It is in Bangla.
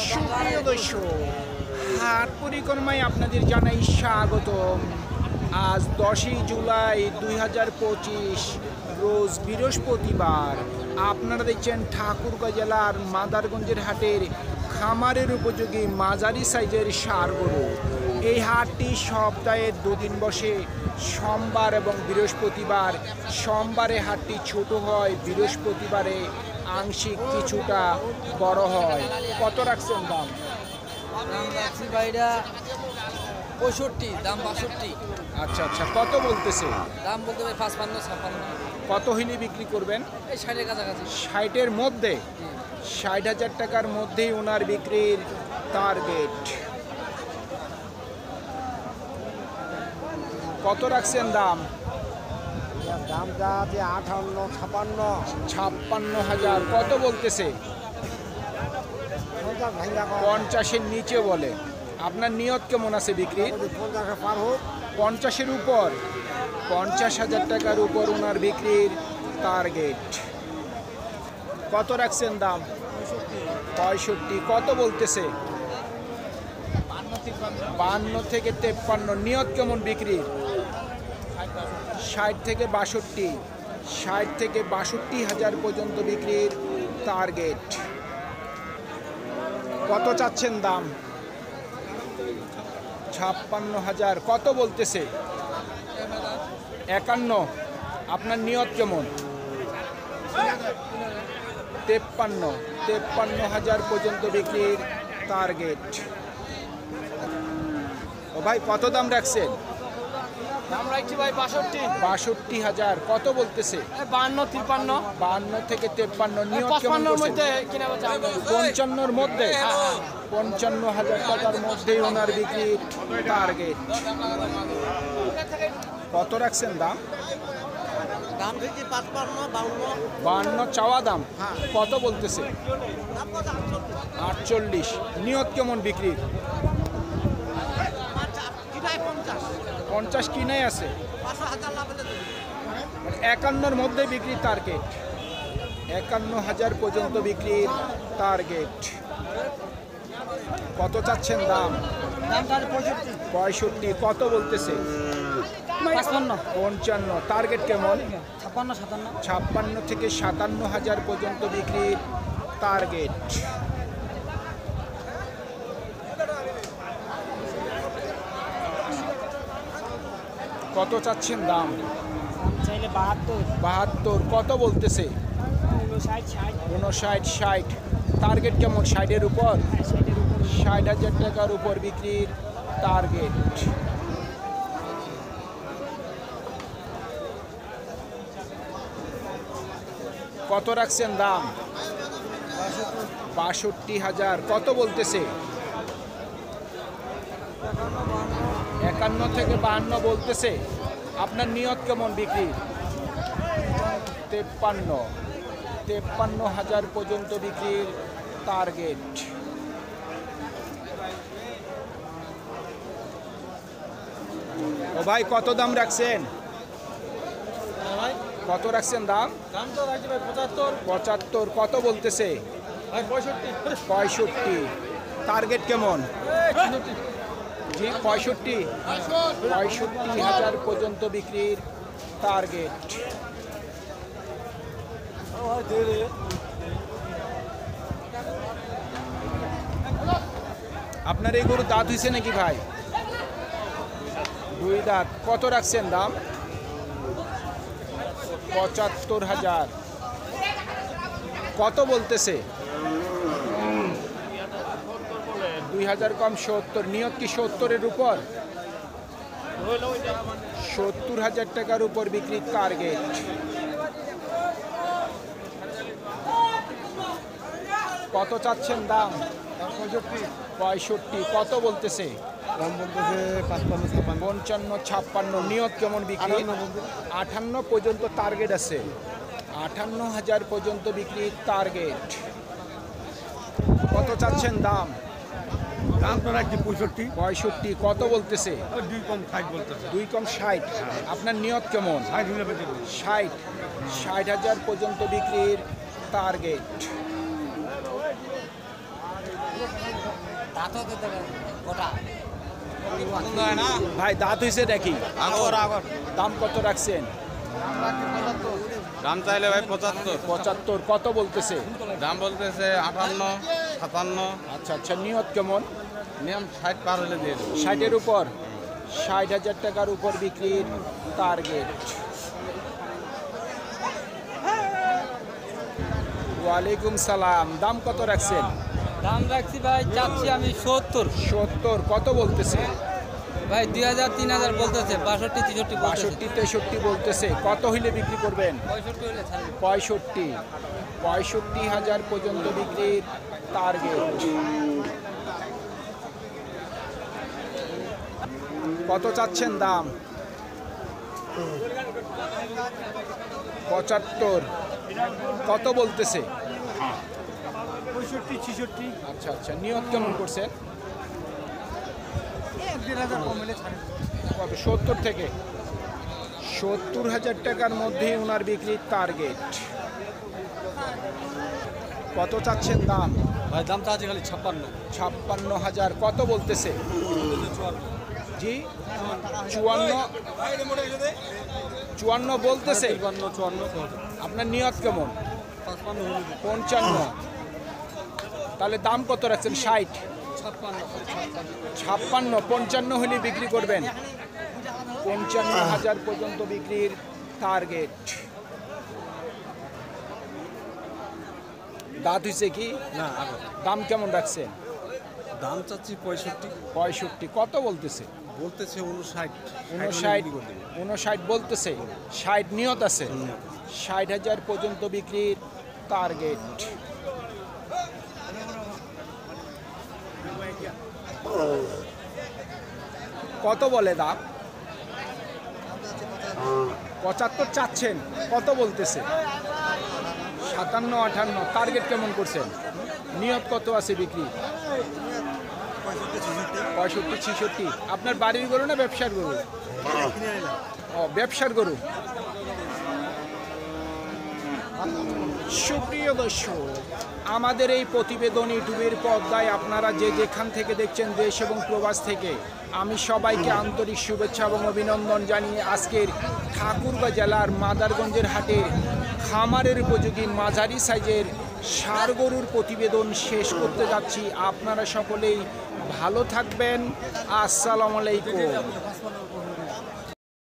সুপ্রিয় দর্শক, হাট পরিক্রমায় আপনাদের জানাই স্বাগতম। আজ 10ই জুলাই 2025 রোজ বৃহস্পতিবার। আপনারা দেখছেন ঠাকুরগাঁও জেলার মাদারগঞ্জের হাটের খামারের উপযোগী মাঝারি সাইজের ষাঁড় গরু। এই হাটটি সপ্তাহের দুদিন বসে, সোমবার এবং বৃহস্পতিবার। সোমবারে হাটটি ছোট হয়, বৃহস্পতিবারে আংশিক কিছুটা বড় হয়। কত রাখছেন দাম? দাম রাখছি ভাইরা 65, দাম 62। আচ্ছা আচ্ছা, কত বলতেছে? দাম বলতে ভাই 55, 56। কত হইলে বিক্রি করবেন? এই 60-এর কাছাকাছি। 60-এর মধ্যে, 60,000 টাকার মধ্যেই ওনার বিক্রির টার্গেট। কত রাখছেন দাম? দাম যাচ্ছে 58, 56। 56,000। কত বলতেছে? 50-এর নিচে বলে। আপনার নিয়ত কেমন আছে বিক্রি? 50 পার হোক। 50-এর উপর, 50,000 টাকার উপর ওনার বিক্রির টার্গেট। কত রাখছেন দাম? 65। কত বলতেছে? 52 থেকে 53। নিয়ত কেমন বিক্রির? 60 থেকে 62। 60 থেকে 62,000 পর্যন্ত বিক্রির টার্গেট। কত চাচ্ছেন দাম? 56,000। কত বলতেছে? 51। আপনার নিয়ত কেমন? 53,000 পর্যন্ত বিক্রির টার্গেট। ও ভাই, কত দাম রাখছেন? দাম রাখছি ভাই 62। 62,000। কত বলতেছে? 52, 53। 52 থেকে 53। নিয়ত কেমন 55-এর করছেন? মধ্যে কিনা বেচা হবে। 55-এর মধ্যে, 55,000 টাকার মধ্যেই ওনার বিক্রির টার্গেট। কত রাখছেন দাম? দাম দিচ্ছি 55, 52। 52 চাওয়া দাম। কত বলতেছে? 48। নিয়ত কেমন বিক্রির? 50 কিনাই আছে। 51-এর মধ্যে বিক্রির টার্গেট। 51,000 পর্যন্ত বিক্রির টার্গেট। কত চাচ্ছেন দাম? দাম তার 65। 65। কত বলতেছে? 55, 55। টার্গেট কেমন? 56, 57। 56 থেকে 57,000 পর্যন্ত বিক্রির টার্গেট। কত চাচ্ছেন দাম? চাইলে 72, 72। কত বলতেছে? 59, 59, 60। টার্গেট কেমন? 60-এর উপর, 60-এর উপর। 60,000 টাকার উপর বিক্রির টার্গেট। কত রাখছেন দাম? 62,000। কত বলতেছে? 51 থেকে 52 বলতেছে। আপনার নিয়ত কেমন বিক্রি? 53,000 পর্যন্ত বিক্রির টার্গেট। ও ভাই, কত দাম রাখছেন? কত রাখছেন দাম? দাম তো রাখছি ভাই 75। 75। কত বলতেছে? ভাই 65। 65। টার্গেট কেমন? জি, 65। 65,000 পর্যন্ত বিক্রির টার্গেট। আপনার এই গরু দাঁত হয়েছে নাকি ভাই? 2 দাঁত। কত রাখছেন দাম? 75,000। কত বলতেছে? 2,000 কম 70। নিয়ত কি 70-এর উপর? 70,000 টাকার উপর বিক্রির টার্গেট। কত চাচ্ছেন দাম? 65। কত বলতেছে? দাম বলতেছে 55, 56। 55, 56। নিয়ত কেমন বিক্রি? 58 পর্যন্ত টার্গেট আছে। 58,000 পর্যন্ত বিক্রির টার্গেট। কত চাচ্ছেন দাম? দাম তো রাখছি 65। 65। কত বলতেছে? 2 কম 60 বলতেছে। 2 কম 60। আপনার নিয়ত কেমন? 60। 60,000 পর্যন্ত বিক্রির টার্গেট। ভাই দাঁত হয়েছে নাকি? দাম কত রাখছেন? দাম চাইলে ভাই 75। 75। কত বলতেছে? দাম বলতেছে 58, 57। আচ্ছা আচ্ছা, নিয়ত কেমন? নিয়ম 60 পার হলে দিয়ে দেবো। 60-এর উপর, 60,000 টাকার উপর বিক্রির টার্গেট। ওয়ালাইকুম সালাম। দাম কত রাখছেন? দাম রাখছি ভাই, চাচ্ছি আমি 70। 70। কত বলতেছে? ভাই 2000 3000 বলতেছে, 62 63 বলতেছে। 62 63 বলতেছে। কত হইলে বিক্রি করবেন? 65 হলে ছাড়বে। 65,000 পর্যন্ত বিক্রির টার্গেট। কত চাচ্ছেন দাম? 75। কত বলতেছে? 65 66। আচ্ছা আচ্ছা, নিয়ত কেমন করছেন? 1000 কম হলে ছাড়বে। কত? 70 থেকে 70,000 টাকার মধ্যেই ওনার বিক্রির টার্গেট। কত চাচ্ছেন দাম? ভাই দাম চাচ্ছি খালি 56। 56,000। কত বলতেছে? জি 54 বলতেছে। 54 আপনার নিয়ত কেমন? 55 55। তাহলে দাম কত রাখছেন? 60। 56। 55 হলে বিক্রি করবেন। 55,000 পর্যন্ত বিক্রির টার্গেট। দাঁত হয়েছে কি? না, দাম কেমন রাখছেন? দাম চাচ্ছি 65। 65। কত বলতেছে? বলতেছে 59। 59 বলতেছে। 60 নিয়ত আছে। 60,000 পর্যন্ত বিক্রির টার্গেট। কত বলে দাম? 75 চাচ্ছেন। কত বলতেছে? 57 58। টার্গেট কেমন করছেন? নিয়ত কত আছে বিক্রি? 65 66। আপনার বাড়ির গরু না ব্যবসার গরু? ও, ব্যবসার গরু। সুপ্রিয় দর্শক, আমাদের এই প্রতিবেদন ইউটিউবের পর্দায় আপনারা যে যেখান থেকে দেখছেন, দেশ এবং প্রবাস থেকে, আমি সবাইকে আন্তরিক শুভেচ্ছা এবং অভিনন্দন জানিয়ে আজকের ঠাকুরগাঁও জেলার মাদারগঞ্জের হাটের খামারের উপযোগী মাঝারি সাইজের ষাঁড় গরুর প্রতিবেদন শেষ করতে যাচ্ছি। আপনারা সকলেই ভালো থাকবেন। আসসালামু আলাইকুম।